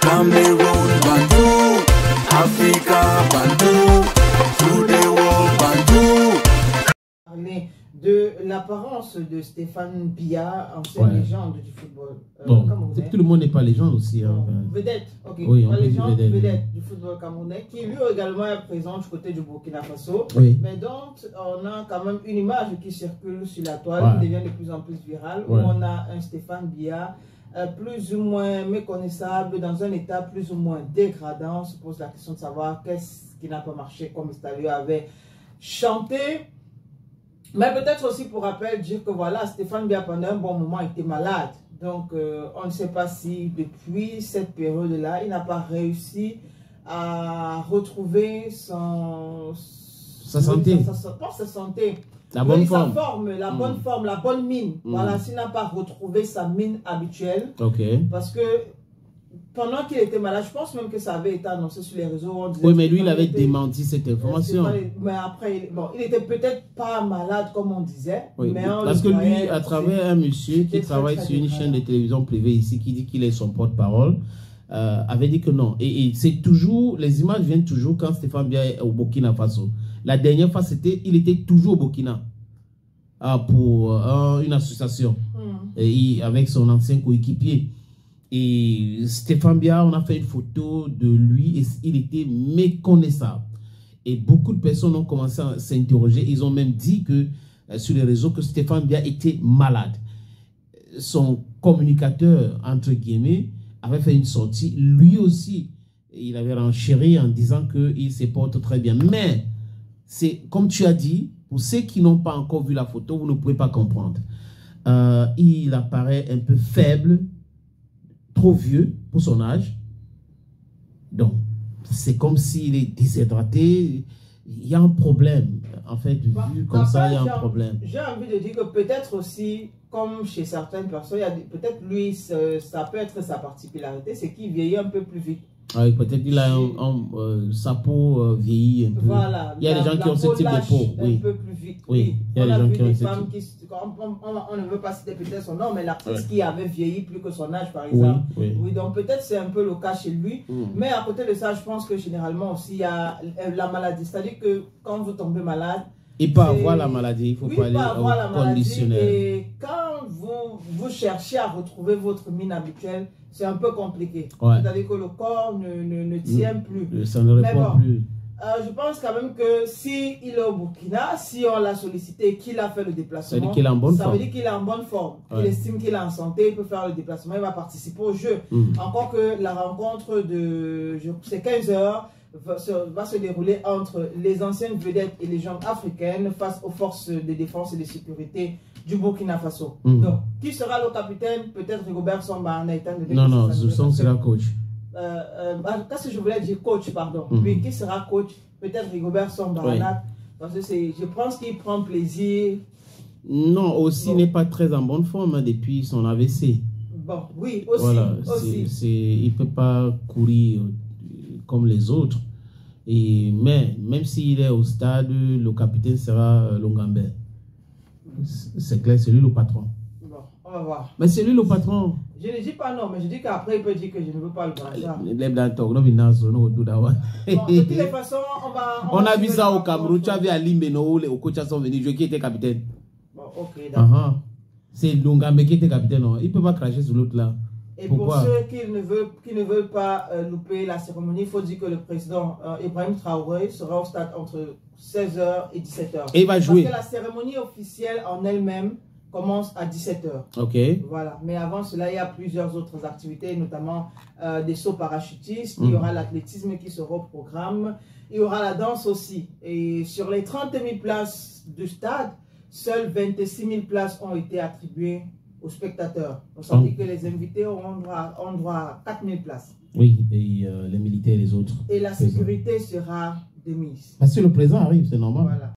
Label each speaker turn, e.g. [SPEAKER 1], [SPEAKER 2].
[SPEAKER 1] Cameroun, Bandou, Africa, Bandou, through the world, Bandou.
[SPEAKER 2] De l'apparence de Stéphane Biya, ancienne légende du football camerounais.
[SPEAKER 3] Tout le monde n'est pas légende aussi. Hein.
[SPEAKER 2] Vedette, ok.
[SPEAKER 3] Oui,
[SPEAKER 2] la légende vedette du football camerounais, qui lui également est présent du côté du Burkina Faso.
[SPEAKER 3] Oui.
[SPEAKER 2] Mais donc, on a quand même une image qui circule sur la toile, qui devient de plus en plus virale, où on a un Stéphane Biya plus ou moins méconnaissable, dans un état plus ou moins dégradant. On se pose la question de savoir qu'est-ce qui n'a pas marché, comme Stalio avait chanté. Mais peut-être aussi pour rappel dire que voilà, Stéphane Biya pendant un bon moment était malade. Donc on ne sait pas si depuis cette période-là, il n'a pas réussi à retrouver sa santé. Sa santé.
[SPEAKER 3] La bonne forme.
[SPEAKER 2] La bonne forme, la bonne mine. Voilà, s'il n'a pas retrouvé sa mine habituelle. Parce que pendant qu'il était malade, je pense même que ça avait été annoncé sur les réseaux.
[SPEAKER 3] Oui, mais lui, il avait démenti cette information.
[SPEAKER 2] Mais après, bon, il était peut-être pas malade comme on disait.
[SPEAKER 3] Oui,
[SPEAKER 2] mais
[SPEAKER 3] parce que lui, à travers un monsieur qui travaille sur une chaîne de télévision privée ici, qui dit qu'il est son porte-parole, avait dit que non. Et c'est toujours, les images viennent toujours quand Stéphane Biya est au Burkina Faso. La dernière fois, il était toujours au Burkina pour une association avec son ancien coéquipier. Et Stéphane Biya, on a fait une photo de lui et il était méconnaissable. Et beaucoup de personnes ont commencé à s'interroger. Ils ont même dit que sur les réseaux que Stéphane Biya était malade. Son communicateur, entre guillemets, avait fait une sortie. Lui aussi, il avait renchéri en disant qu'il se porte très bien. Mais, c'est comme tu as dit, pour ceux qui n'ont pas encore vu la photo, vous ne pouvez pas comprendre. Il apparaît un peu faible, trop vieux pour son âge. Donc, c'est comme s'il est déshydraté. Il y a un problème. En fait, vu comme ça, il y a un problème.
[SPEAKER 2] J'ai envie de dire que peut-être aussi, comme chez certaines personnes, peut-être lui, ça peut être sa particularité, c'est qu'il vieillit un peu plus vite.
[SPEAKER 3] Oui, peut-être qu'il a sa peau vieillit un peu.
[SPEAKER 2] Voilà,
[SPEAKER 3] il y a des gens qui ont ce type de peau.
[SPEAKER 2] Un peu plus vite.
[SPEAKER 3] Oui, il y a des gens qui ont ce type.
[SPEAKER 2] On ne veut pas citer peut-être son nom, mais l'actrice qui avait vieilli plus que son âge, par exemple. Oui, donc peut-être c'est un peu le cas chez lui. Mais à côté de ça, je pense que généralement aussi, il y a la maladie. C'est-à-dire que quand vous tombez malade,
[SPEAKER 3] il peut avoir la maladie, il faut pas aller au conditionnel.
[SPEAKER 2] Et quand vous cherchez à retrouver votre mine habituelle, c'est un peu compliqué. C'est-à-dire que le corps ne tient plus.
[SPEAKER 3] Ça ne répond plus.
[SPEAKER 2] Je pense quand même que s'il est au Burkina, si on l'a sollicité, qu'il a fait le déplacement,
[SPEAKER 3] ça veut dire qu'il est en bonne forme.
[SPEAKER 2] Ça veut dire qu'il est en bonne forme. Il estime qu'il est en santé, il peut faire le déplacement, il va participer au jeu. Encore que la rencontre de 15 heures va se dérouler entre les anciennes vedettes et les gens africaines face aux forces de défense et de sécurité du Burkina Faso. Donc, qui sera le capitaine? Peut-être Rigobert Samba.
[SPEAKER 3] Non, Zousson sera coach.
[SPEAKER 2] Qu'est-ce que je voulais dire? Coach, pardon. Oui, qui sera coach? Peut-être Rigobert Samba. Parce que je pense qu'il prend plaisir.
[SPEAKER 3] Non, aussi n'est pas très en bonne forme depuis son AVC.
[SPEAKER 2] Bon, oui, aussi.
[SPEAKER 3] Voilà, il ne peut pas courir comme les autres. Mais même s'il est au stade, le capitaine sera Longambert. C'est clair, c'est lui le patron.
[SPEAKER 2] Bon, on va voir.
[SPEAKER 3] Mais c'est lui le patron.
[SPEAKER 2] Je ne dis pas non, mais je dis qu'après il peut dire que je ne veux pas le Barça. Bon, de toutes les façons,
[SPEAKER 3] on a vu ça au Cameroun. Tu as vu Ali Mbeno où les coachs sont venus jouer, qui était capitaine.
[SPEAKER 2] Bon, ok, d'accord.
[SPEAKER 3] C'est Longambert qui était capitaine. Non. Il ne peut pas cracher sur l'autre là.
[SPEAKER 2] Et pourquoi? Pour ceux qui ne veulent pas louper la cérémonie, il faut dire que le président Ibrahim Traoré sera au stade entre 16h et 17h.
[SPEAKER 3] Et il va jouer.
[SPEAKER 2] Parce que la cérémonie officielle en elle-même commence à 17h.
[SPEAKER 3] Ok.
[SPEAKER 2] Voilà. Mais avant cela, il y a plusieurs autres activités, notamment des sauts parachutistes. Il y aura l'athlétisme qui sera au programme. Il y aura la danse aussi. Et sur les 30 000 places du stade, seules 26 000 places ont été attribuées aux spectateurs. On s'en dit que les invités ont droit à 4 000 places.
[SPEAKER 3] Oui, et les militaires et les autres.
[SPEAKER 2] Et la sécurité sera de mise.
[SPEAKER 3] Parce que le président arrive, c'est normal.
[SPEAKER 2] Voilà.